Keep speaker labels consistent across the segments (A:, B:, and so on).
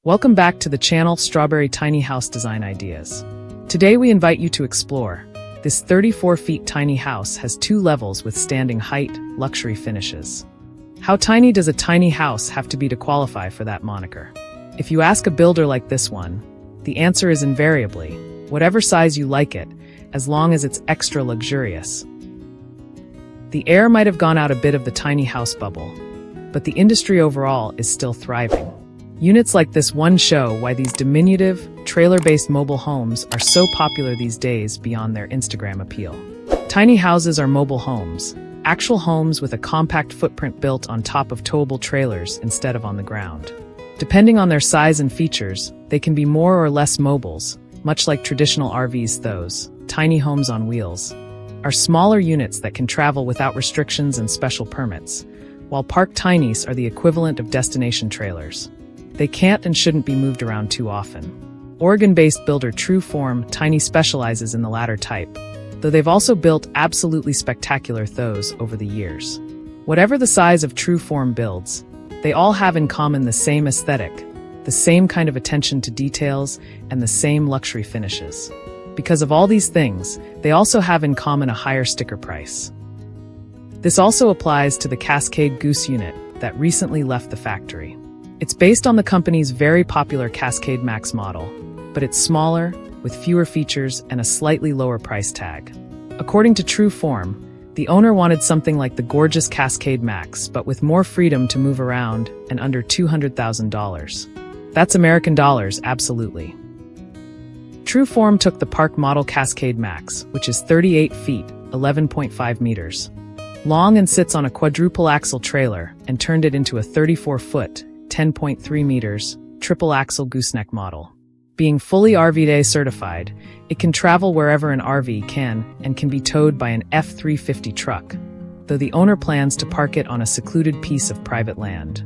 A: Welcome back to the channel Strawberry Tiny House Design Ideas. Today we invite you to explore. This 34 feet tiny house has 2 levels with standing height, luxury finishes. How tiny does a tiny house have to be to qualify for that moniker? If you ask a builder like this one, the answer is invariably, whatever size you like it, as long as it's extra luxurious. The air might have gone out a bit of the tiny house bubble, but the industry overall is still thriving. Units like this one show why these diminutive, trailer-based mobile homes are so popular these days beyond their Instagram appeal. Tiny houses are mobile homes, actual homes with a compact footprint built on top of towable trailers instead of on the ground. Depending on their size and features, they can be more or less mobiles, much like traditional RVs. Those tiny homes on wheels are smaller units that can travel without restrictions and special permits, while park tinies are the equivalent of destination trailers. They can't and shouldn't be moved around too often. Oregon-based builder Tru Form Tiny specializes in the latter type, though they've also built absolutely spectacular thos over the years. Whatever the size of Tru Form builds, they all have in common the same aesthetic, the same kind of attention to details, and the same luxury finishes. Because of all these things, they also have in common a higher sticker price. This also applies to the Cascade Goose unit that recently left the factory. It's based on the company's very popular Cascade Max model, but it's smaller, with fewer features and a slightly lower price tag. According to Tru Form, the owner wanted something like the gorgeous Cascade Max, but with more freedom to move around and under $200,000. That's American dollars, absolutely. Tru Form took the park model Cascade Max, which is 38 feet, 11.5 meters, long and sits on a quadruple axle trailer, and turned it into a 34-foot, 10.3 meters, triple-axle gooseneck model. Being fully RV Day certified, it can travel wherever an RV can and can be towed by an F-350 truck, though the owner plans to park it on a secluded piece of private land.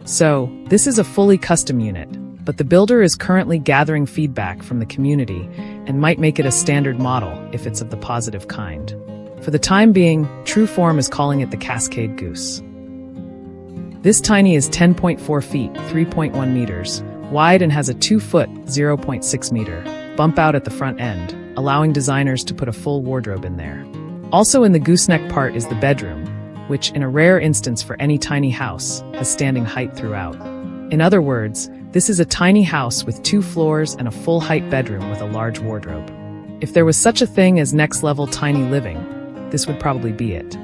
A: So, this is a fully custom unit, but the builder is currently gathering feedback from the community and might make it a standard model if it's of the positive kind. For the time being, Tru Form is calling it the Cascade Goose. This tiny is 10.4 feet, 3.1 meters, wide and has a 2-foot, 0.6 meter, bump out at the front end, allowing designers to put a full wardrobe in there. Also in the gooseneck part is the bedroom, which, in a rare instance for any tiny house, has standing height throughout. In other words, this is a tiny house with 2 floors and a full-height bedroom with a large wardrobe. If there was such a thing as next-level tiny living, this would probably be it.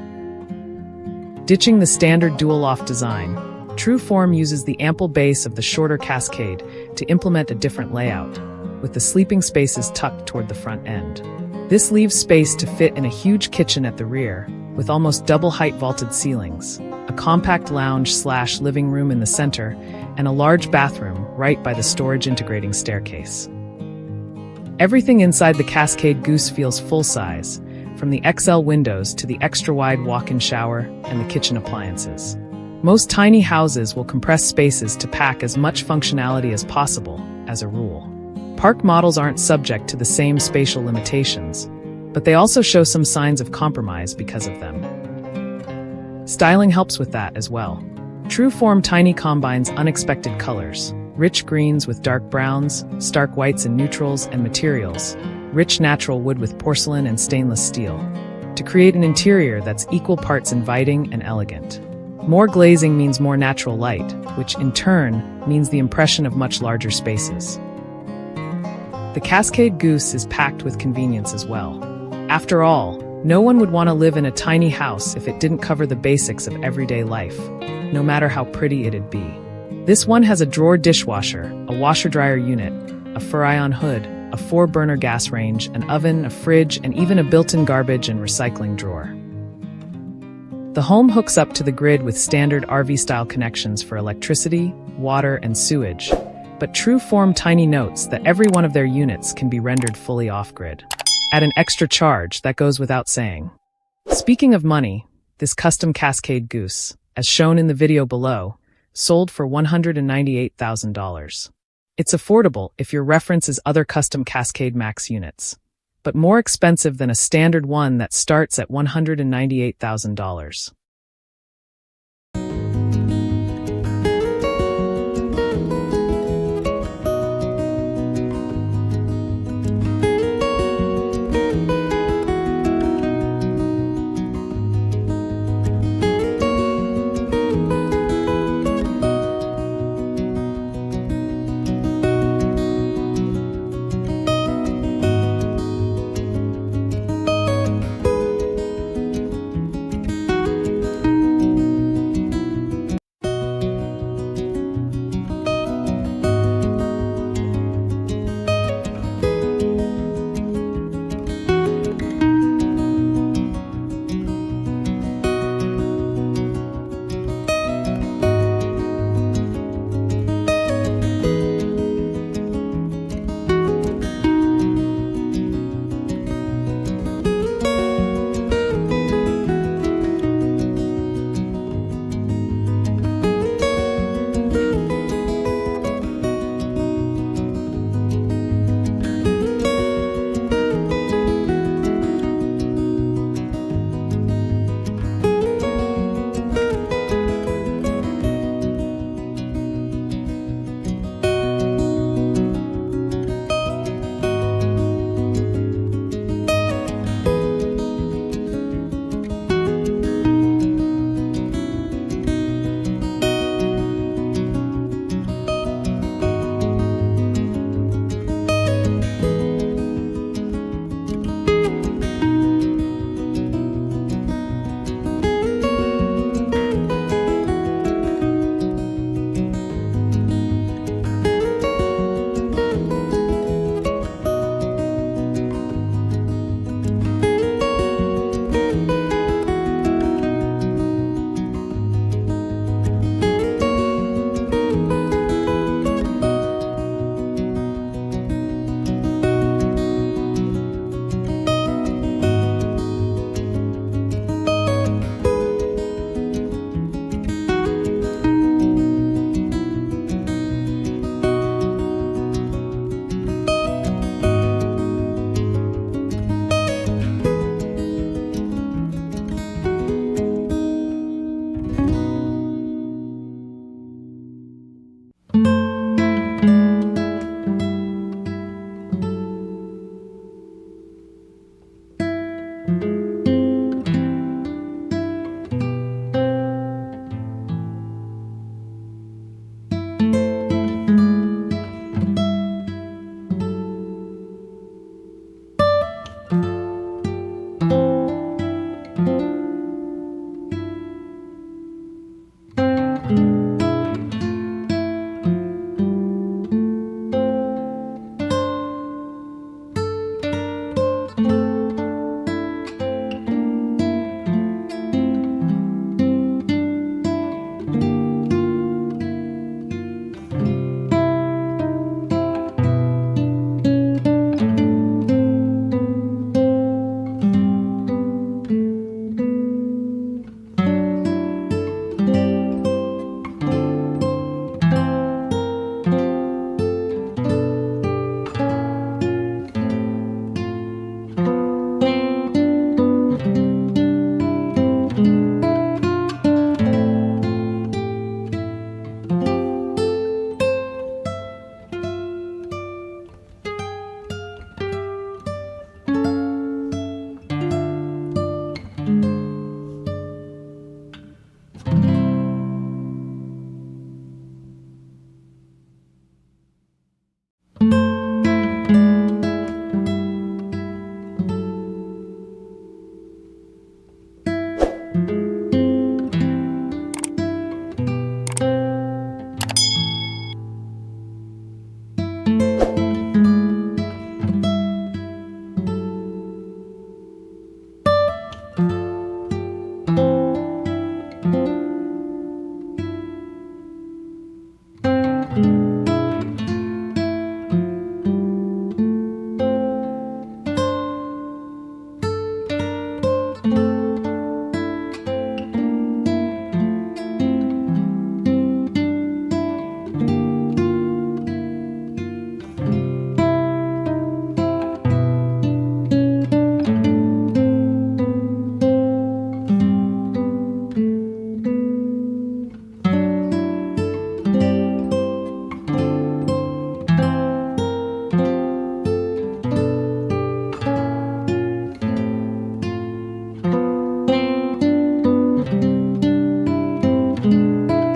A: Ditching the standard dual-loft design, Tru Form uses the ample base of the shorter Cascade to implement a different layout, with the sleeping spaces tucked toward the front end. This leaves space to fit in a huge kitchen at the rear, with almost double-height vaulted ceilings, a compact lounge/living room in the center, and a large bathroom right by the storage integrating staircase. Everything inside the Cascade Goose feels full-size, from the XL windows to the extra-wide walk-in shower and the kitchen appliances. Most tiny houses will compress spaces to pack as much functionality as possible, as a rule. Park models aren't subject to the same spatial limitations, but they also show some signs of compromise because of them. Styling helps with that as well. Tru Form Tiny combines unexpected colors, rich greens with dark browns, stark whites and neutrals and materials, rich natural wood with porcelain and stainless steel, to create an interior that's equal parts inviting and elegant. More glazing means more natural light, which in turn means the impression of much larger spaces. The Cascade Goose is packed with convenience as well. After all, no one would want to live in a tiny house if it didn't cover the basics of everyday life, no matter how pretty it'd be. This one has a drawer dishwasher, a washer-dryer unit, a Furrion hood, a 4-burner gas range, an oven, a fridge, and even a built-in garbage and recycling drawer. The home hooks up to the grid with standard RV-style connections for electricity, water, and sewage, but Tru Form Tiny notes that every one of their units can be rendered fully off-grid. At an extra charge, that goes without saying. Speaking of money, this custom Cascade Goose, as shown in the video below, sold for $198,000. It's affordable if your reference is other custom Cascade Max units, but more expensive than a standard one that starts at $198,000.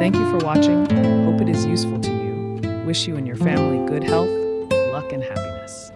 A: Thank you for watching. Hope it is useful to you. Wish you and your family good health, luck, and happiness.